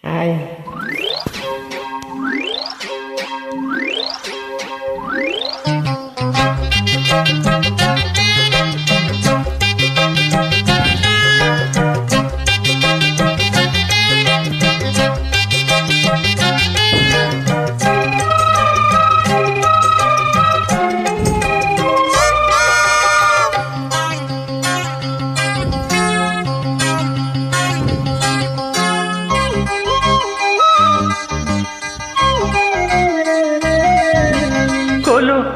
Hi.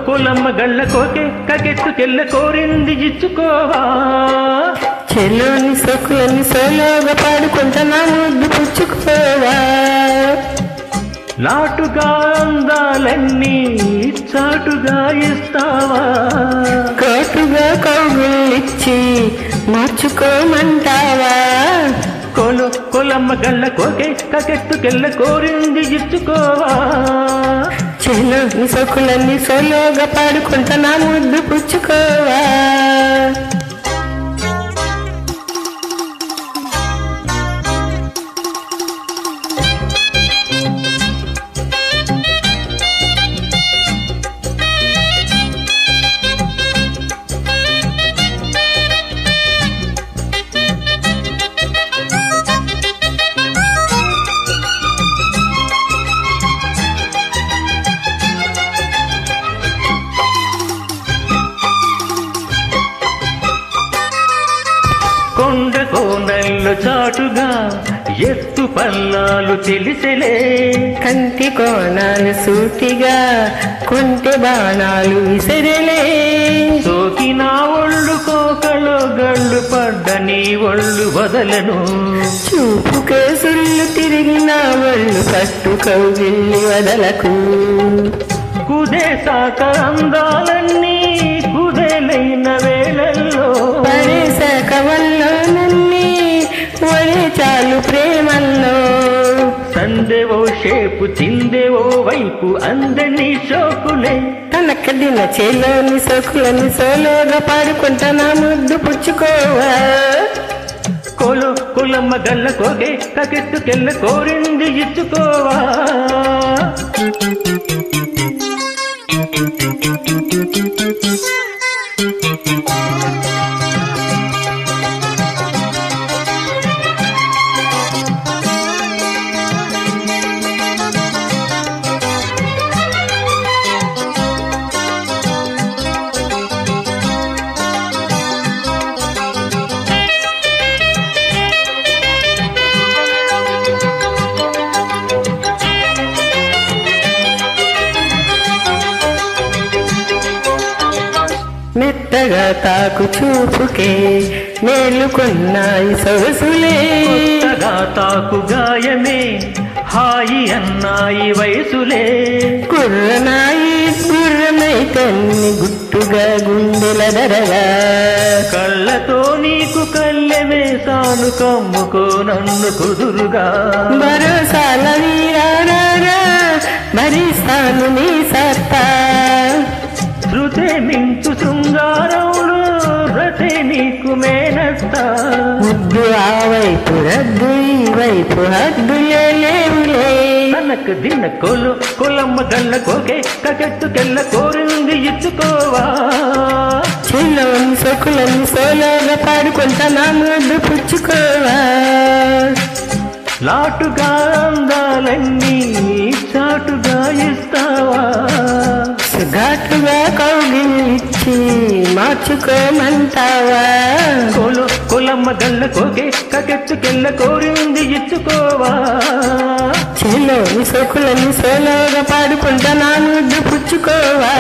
పొలమ్మ గళ్ళ కోకే కకెత్తుకెళ్ళ కోరింది ఇచ్చుకోవా. చెల్లోని సొక్కులని సోలోగా పాడుకుంటా నా ముద్దు పుచ్చుకోవా. నాటుగా అందాలన్నీ చాటుగా ఇస్తావా. కోటుగా కౌగులిచ్చి మార్చుకోమంటావా. కొలమ్మ గళ్ళ కోకే కకెత్తుకెళ్ళ కోరింది ఇచ్చుకోవా. చెల్లోని సొక్కులని సోలోగా పాడుకుంటా నా ముద్దు పుచ్చుకోవా. కొండ కోనల్లో చాటుగా ఎత్తు పల్లాలు తెలిసెలే. కంటి కోణాలు సూటిగా కొంటె బాణాలు విసిరలే. సోకిన ఒళ్ళు కోకలో గళ్ళు పడ్డ నీ ఒళ్ళు వదలను. చూపు కేసుళ్ళు తిరిగిన ఒళ్ళు పట్టు కౌగిల్లి వదలకు. కుదేశాక అందాలన్నీ కుదేలైన వేళల్లో పడేశాక వల్లోనన్నీ ఒరే చాలు ప్రేమల్లో. సందెవో షేపు చిందెవో వైపు అందని షోకులే. తనకదిన చేలోని సోకులని సోలోగా పాడుకుంటా నా ముద్దు పుచ్చుకోవా. కొలమ్మ గల్ల కోకే కకెత్తుకెళ్ళ కోరింది ఇచ్చుకోవా. మెత్తగా తాకు చూపుకే మేలుకున్నాయి సొగసులే. కొత్తగా తాకు గాయమే హాయి అన్నాయి వయసులే. కుర్రనాయి గుర్రమై తన్ని గుట్టుగా గుండెల దరగా. కళ్ళతో నీకు కళ్ళెమేసాను కమ్ముకో నన్ను కుదురుగా. భరోసాల వీరారా భరిస్తాను నీ సత్తా. శృతే మించు శృంగారంలో రతే నీకు మేనస్తా. ముద్దు ఆ వైపు రద్దు ఈ వైపు హద్దులే లేవులే. తనకు దిన్న కొలమ్మ గళ్ళ కోకే కకెత్తుకెళ్ళ కోరింది ఇచ్చుకోవా. చెల్లోని సొక్కులని సోలోగా పాడుకుంటా నా ముద్దు పుచ్చుకోవా. లాటుగా అందాలన్నీ చాటుగా ఇస్తావా. ఘాటుగా కౌగిలిచ్చి మార్చుకోమంటావా. కొలమ్మ గళ్ళ కోకే కకెత్తుకెళ్ళ కోరింది ఇచ్చుకోవా. చెల్లోని సొక్కులని సోలోగా పాడుకుంటా నా ముద్దు పుచ్చుకోవా.